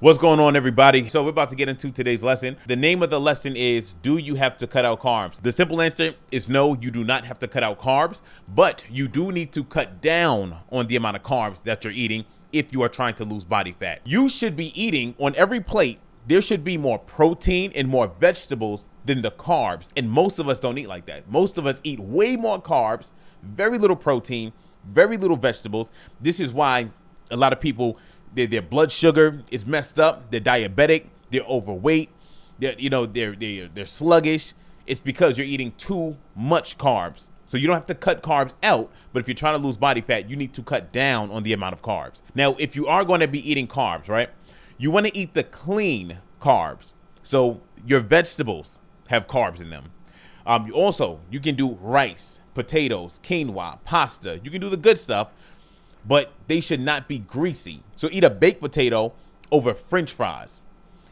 What's going on, everybody? So we're about to get into today's lesson. The name of the lesson is, do you have to cut out carbs? The simple answer is no, you do not have to cut out carbs, but you do need to cut down on the amount of carbs that you're eating if you are trying to lose body fat. You should be eating on every plate. There should be more protein and more vegetables than the carbs. And most of us don't eat like that. Most of us eat way more carbs, very little protein, very little vegetables. This is why a lot of people, their blood sugar is messed up. They're diabetic. They're overweight. They're sluggish. It's because you're eating too much carbs. So you don't have to cut carbs out, but if you're trying to lose body fat, you need to cut down on the amount of carbs. Now, if you are going to be eating carbs, right, you want to eat the clean carbs. So your vegetables have carbs in them. You can do rice, potatoes, quinoa, pasta. You can do the good stuff, but they should not be greasy. So eat a baked potato over French fries.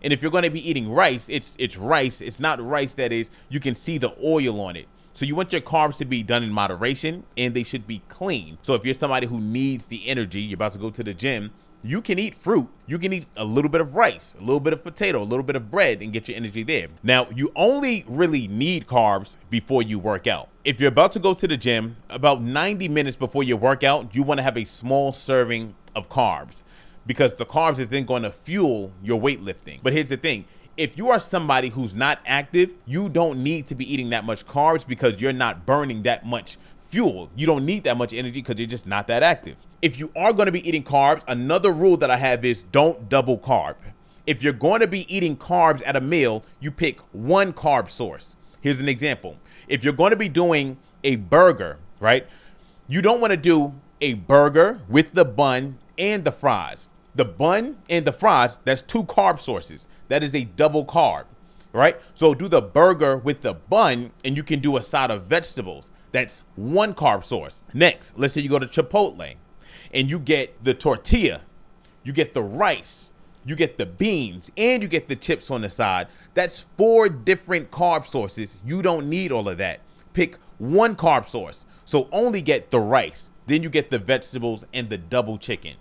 And if you're going to be eating rice, it's rice. It's not rice that is, you can see the oil on it. So you want your carbs to be done in moderation, and they should be clean. So if you're somebody who needs the energy, you're about to go to the gym, you can eat fruit. You can eat a little bit of rice, a little bit of potato, a little bit of bread, and get your energy there. Now, you only really need carbs before you work out. If you're about to go to the gym, about 90 minutes before your workout, you want to have a small serving of carbs, because the carbs is then going to fuel your weightlifting. But here's the thing. If you are somebody who's not active, you don't need to be eating that much carbs because you're not burning that much fuel. You don't need that much energy because you're just not that active. If you are going to be eating carbs, another rule that I have is don't double carb. If you're going to be eating carbs at a meal, you pick one carb source. Here's an example. If you're going to be doing a burger, right, you don't want to do a burger with the bun and the fries. The bun and the fries, that's two carb sources. That is a double carb, right? So do the burger with the bun, and you can do a side of vegetables. That's one carb source. Next, let's say you go to Chipotle and you get the tortilla, you get the rice, you get the beans, and you get the chips on the side. That's 4 different carb sources. You don't need all of that. Pick one carb source. So only get the rice. Then you get the vegetables and the double chicken.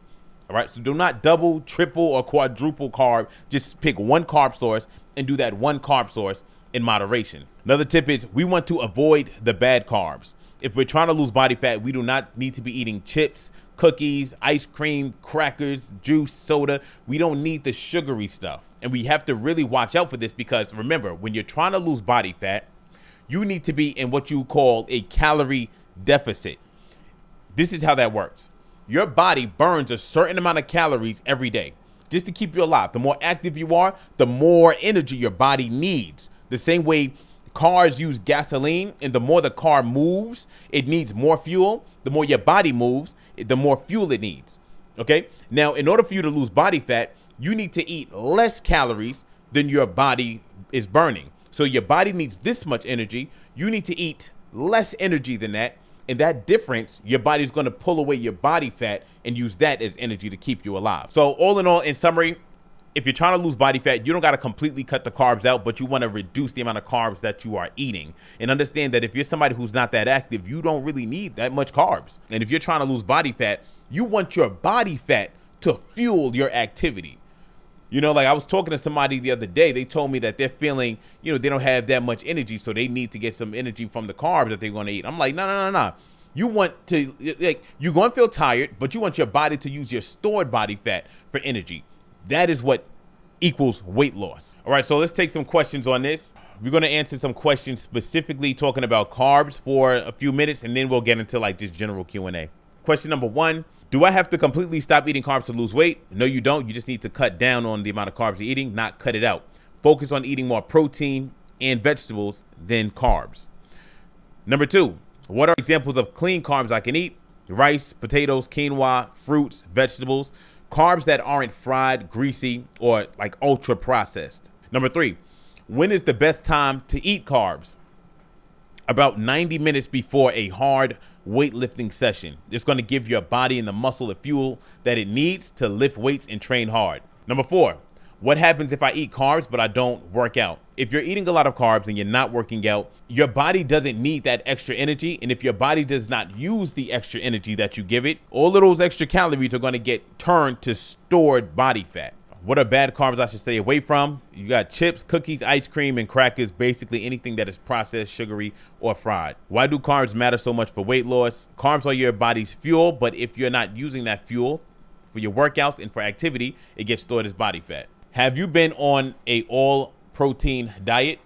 All right, so do not double, triple, or quadruple carb. Just pick one carb source and do that one carb source in moderation. Another tip is we want to avoid the bad carbs. If we're trying to lose body fat, we do not need to be eating chips, cookies, ice cream, crackers, juice, soda. We don't need the sugary stuff. And we have to really watch out for this, because remember, when you're trying to lose body fat, you need to be in what you call a calorie deficit. This is how that works. Your body burns a certain amount of calories every day just to keep you alive. The more active you are, the more energy your body needs. The same way cars use gasoline, and the more the car moves, it needs more fuel. The more your body moves, the more fuel it needs. Okay? Now, in order for you to lose body fat, you need to eat less calories than your body is burning. So your body needs this much energy. You need to eat less energy than that. And that difference, your body's going to pull away your body fat and use that as energy to keep you alive. So all in all, in summary, if you're trying to lose body fat, you don't got to completely cut the carbs out, but you want to reduce the amount of carbs that you are eating. And understand that if you're somebody who's not that active, you don't really need that much carbs. And if you're trying to lose body fat, you want your body fat to fuel your activity. You know, like I was talking to somebody the other day, they told me that they're feeling, they don't have that much energy, so they need to get some energy from the carbs that they're going to eat. I'm like, no. You want to, you're going to feel tired, but you want your body to use your stored body fat for energy. That is what equals weight loss. All right, so let's take some questions on this. We're going to answer some questions specifically talking about carbs for a few minutes, and then we'll get into like just general Q&A. Question number 1. Do I have to completely stop eating carbs to lose weight? No, you don't. You just need to cut down on the amount of carbs you're eating, not cut it out. Focus on eating more protein and vegetables than carbs. Number 2, what are examples of clean carbs I can eat? Rice, potatoes, quinoa, fruits, vegetables, carbs that aren't fried, greasy, or like ultra processed. Number 3, when is the best time to eat carbs? About 90 minutes before a hard weightlifting session. It's going to give your body and the muscle the fuel that it needs to lift weights and train hard. Number 4, what happens if I eat carbs but I don't work out? If you're eating a lot of carbs and you're not working out, your body doesn't need that extra energy. And if your body does not use the extra energy that you give it, all of those extra calories are going to get turned to stored body fat. What are bad carbs I should stay away from? You got chips, cookies, ice cream, and crackers, basically anything that is processed, sugary, or fried. Why do carbs matter so much for weight loss? Carbs are your body's fuel, but if you're not using that fuel for your workouts and for activity, it gets stored as body fat. Have you been on a all protein diet?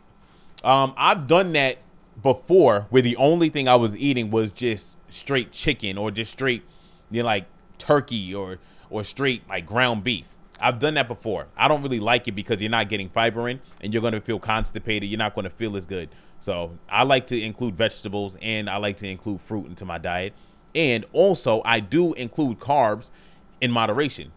I've done that before, where the only thing I was eating was just straight chicken or just straight, like turkey or straight like ground beef. I've done that before. I don't really like it because you're not getting fiber in and you're going to feel constipated. You're not going to feel as good. So I like to include vegetables and I like to include fruit into my diet. And also I do include carbs in moderation.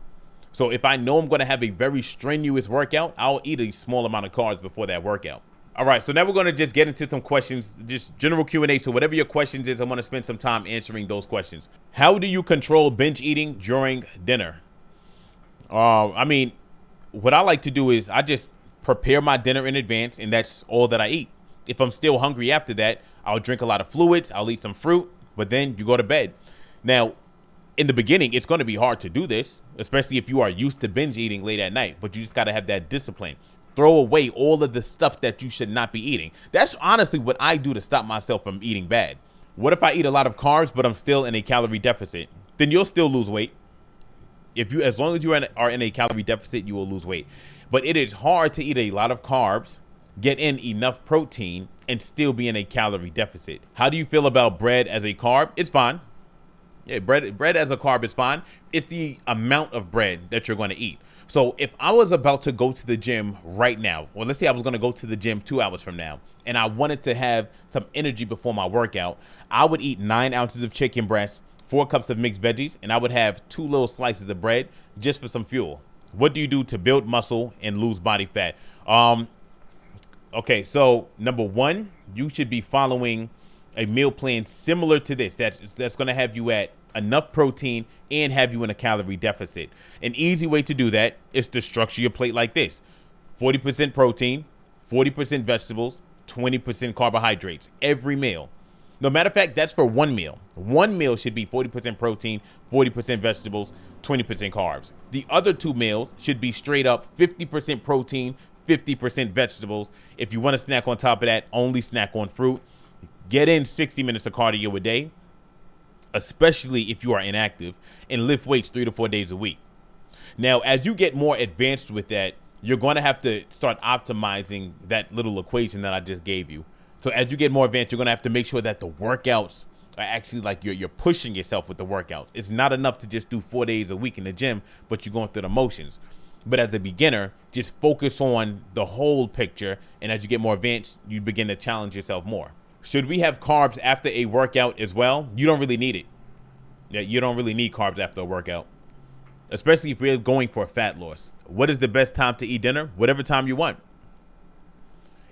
So if I know I'm going to have a very strenuous workout, I'll eat a small amount of carbs before that workout. All right, so now we're going to just get into some questions, just general Q&A. So whatever your questions is, I'm going to spend some time answering those questions. How do you control binge eating during dinner? I mean, what I like to do is I just prepare my dinner in advance, and that's all that I eat. If I'm still hungry after that, I'll drink a lot of fluids, I'll eat some fruit, but then you go to bed. Now, in the beginning, it's going to be hard to do this, especially if you are used to binge eating late at night, but you just got to have that discipline. Throw away all of the stuff that you should not be eating. That's honestly what I do to stop myself from eating bad. What if I eat a lot of carbs, but I'm still in a calorie deficit? Then you'll still lose weight. As long as you are in a calorie deficit, you will lose weight. But it is hard to eat a lot of carbs, get in enough protein, and still be in a calorie deficit. How do you feel about bread as a carb? It's fine. Yeah, bread as a carb is fine. It's the amount of bread that you're going to eat. So if I was about to go to the gym right now, or let's say I was going to go to the gym 2 hours from now, and I wanted to have some energy before my workout, I would eat 9 ounces of chicken breast, 4 cups of mixed veggies, and I would have 2 little slices of bread just for some fuel. What do you do to build muscle and lose body fat? Okay, so number 1, you should be following a meal plan similar to this. That's going to have you at enough protein and have you in a calorie deficit. An easy way to do that is to structure your plate like this: 40% protein, 40% vegetables, 20% carbohydrates every meal. No matter of fact, that's for one meal. One meal should be 40% protein, 40% vegetables, 20% carbs. The other 2 meals should be straight up 50% protein, 50% vegetables. If you want to snack on top of that, only snack on fruit. Get in 60 minutes of cardio a day, especially if you are inactive, and lift weights 3 to 4 days a week. Now, as you get more advanced with that, you're going to have to start optimizing that little equation that I just gave you. So as you get more advanced, you're going to have to make sure that the workouts are actually like you're pushing yourself with the workouts. It's not enough to just do 4 days a week in the gym, but you're going through the motions. But as a beginner, just focus on the whole picture. And as you get more advanced, you begin to challenge yourself more. Should we have carbs after a workout as well? You don't really need it. Yeah, you don't really need carbs after a workout, especially if you're going for fat loss. What is the best time to eat dinner? Whatever time you want.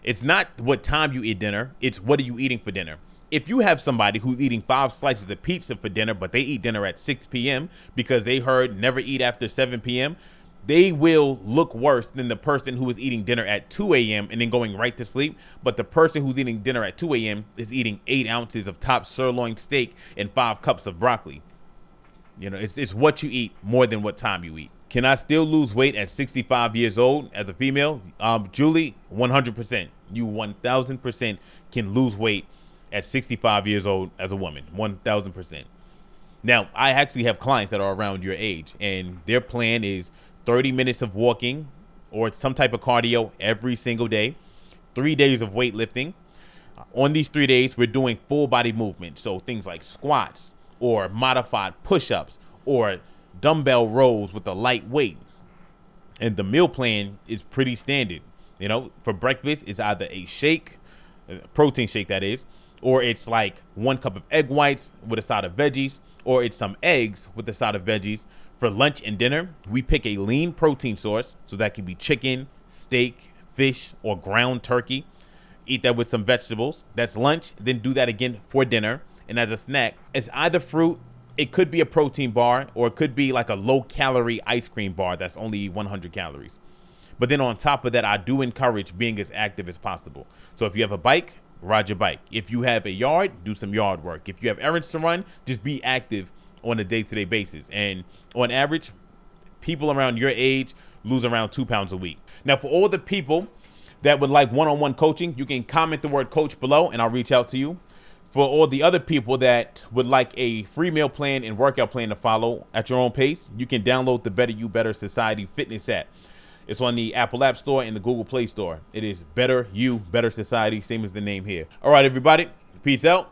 It's not what time you eat dinner. It's what are you eating for dinner. If you have somebody who's eating 5 slices of pizza for dinner, but they eat dinner at 6 p.m. because they heard never eat after 7 p.m., they will look worse than the person who is eating dinner at 2 a.m. and then going right to sleep. But the person who's eating dinner at 2 a.m. is eating 8 ounces of top sirloin steak and 5 cups of broccoli. You know, it's what you eat more than what time you eat. Can I still lose weight at 65 years old as a female? Julie, 100%. You 1,000% can lose weight at 65 years old as a woman, 1,000%. Now, I actually have clients that are around your age, and their plan is 30 minutes of walking or some type of cardio every single day, 3 days of weightlifting. On these 3 days, we're doing full body movement. So things like squats or modified push-ups or dumbbell rows with a light weight. And the meal plan is pretty standard. You know, for breakfast, it's either a shake, a protein shake that is, or it's like 1 cup of egg whites with a side of veggies, or it's some eggs with a side of veggies. For lunch and dinner, we pick a lean protein source. So that can be chicken, steak, fish, or ground turkey. Eat that with some vegetables. That's lunch. Then do that again for dinner. And as a snack, it's either fruit, it could be a protein bar, or it could be like a low-calorie ice cream bar that's only 100 calories. But then on top of that, I do encourage being as active as possible. So if you have a bike, ride your bike. If you have a yard, do some yard work. If you have errands to run, just be active on a day-to-day basis. And on average, people around your age lose around 2 pounds a week. Now, for all the people that would like one-on-one coaching, you can comment the word coach below and I'll reach out to you. For all the other people that would like a free meal plan and workout plan to follow at your own pace, you can download the Better You, Better Society fitness app. It's on the Apple App Store and the Google Play Store. It is Better You, Better Society, same as the name here. All right, everybody. Peace out.